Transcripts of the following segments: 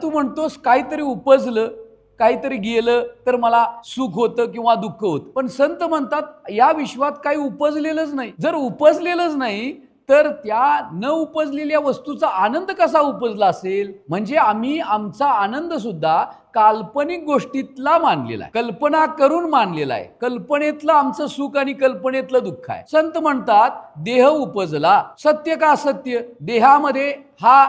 तू म्हणतोस काहीतरी उपजलं, काहीतरी गेलं तर मला सुख होतं किंवा दुःख होतं, पण संत म्हणतात या विश्वात काही उपजलेलंच नाही. जर उपजलेलंच नाही तर त्या न उपजलेल्या वस्तूचा आनंद कसा उपजला असेल? म्हणजे आम्ही आमचा आनंद सुद्धा काल्पनिक गोष्टीतला मानलेला आहे, कल्पना करून मानलेला आहे. कल्पनेतलं आमचं सुख आणि कल्पनेतलं दुःख आहे. संत म्हणतात देह उपजला, सत्य का सत्य? देहामध्ये हा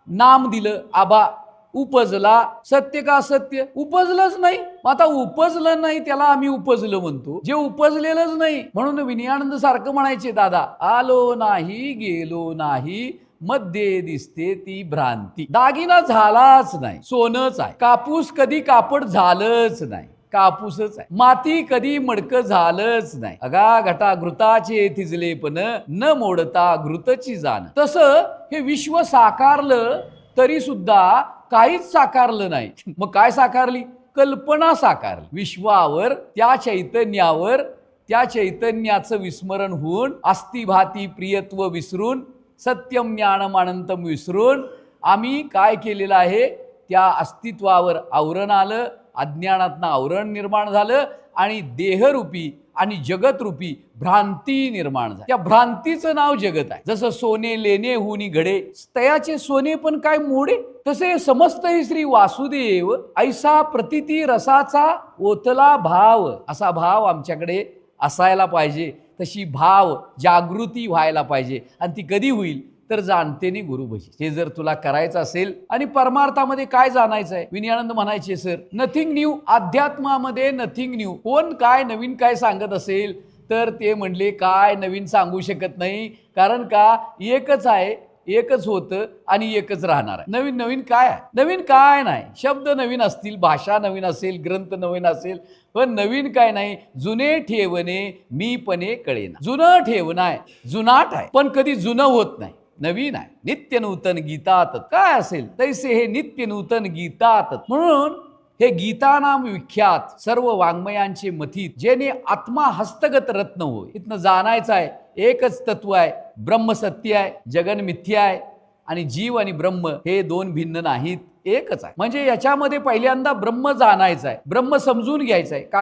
नाम दिलं आबा, उपजला, सत्य का सत्य? उपजलंच नाही. आता उपजलं नाही त्याला आम्ही उपजलं म्हणतो, जे उपजलेलंच नाही. म्हणून विनयानंद सारखं म्हणायचे दादा, आलो नाही गेलो नाही मध्ये दिसते ती भ्रांती. दागिना झालाच नाही, सोनच आहे. कापूस कधी कापड झालंच नाही, कापूसच आहे. माती कधी मडकं झालंच नाही. अगा घटा घृताचे थिजलेपण न मोडता घृतची जाण. तसं हे विश्व साकारलं तरी सुद्धा काहीच साकारलं नाही. मग काय साकारली? कल्पना साकारली. विश्वावर, त्या चैतन्यावर, त्या चैतन्याचं विस्मरण होऊन, अस्थिभाती प्रियत्व विसरून, सत्यम ज्ञानम अनंतम विसरून आम्ही काय केलेलं आहे? त्या अस्तित्वावर आवरण आलं, अज्ञानातनं आवरण निर्माण झालं आणि देहरूपी आणि जगतरूपी भ्रांती निर्माण झाली. त्या भ्रांतीचं नाव जगत आहे. जसं सोने लेणे हुनी घडे, तयाचे सोने पण काय मोडे, तसे समस्त श्री वासुदेव ऐसा प्रतिती रसाचा ओतला भाव. असा भाव आमच्याकडे असायला पाहिजे, तशी भाव जागृती व्हायला पाहिजे. आणि ती कधी होईल तर जाणतेने गुरु भजी. हे जर तुला करायचं असेल आणि परमार्थामध्ये काय जाणायचं आहे? विनयानंद म्हणायचे सर नथिंग न्यू, अध्यात्मामध्ये नथिंग न्यू. कोण काय नवीन काय सांगत असेल तर ते म्हणले काय नवीन सांगू शकत नाही, कारण का एकच आहे, एकच होतं आणि एकच राहणार आहे. नवीन नवीन काय आहे? नवीन काय नाही. शब्द नवीन असतील, भाषा नवीन असेल, ग्रंथ नवीन असेल, पण नवीन काय नाही. जुने ठेवणे मीपणे कळेना. जुनं ठेवणं आहे, जुनाट आहे, पण कधी जुनं होत नाही, नवीन आहे. नित्य नूतन गीतात काय असेल तैसे हे नित्य नूतन गीतात. म्हणून हे गीता नाम विख्यात, सर्व वाङ्मयांचे मथित, जेने आत्मा हस्तगत रत्न होय. इथनं जाणायचं आहे एकच तत्व आहे, ब्रह्म सत्य आहे, जगन मिथ्या आहे आणि जीव आणि ब्रह्म हे दोन भिन्न नाहीत, एकच आहे. म्हणजे याच्यामध्ये पहिल्यांदा ब्रह्म जाणायचं आहे, ब्रह्म समजून घ्यायचं आहे.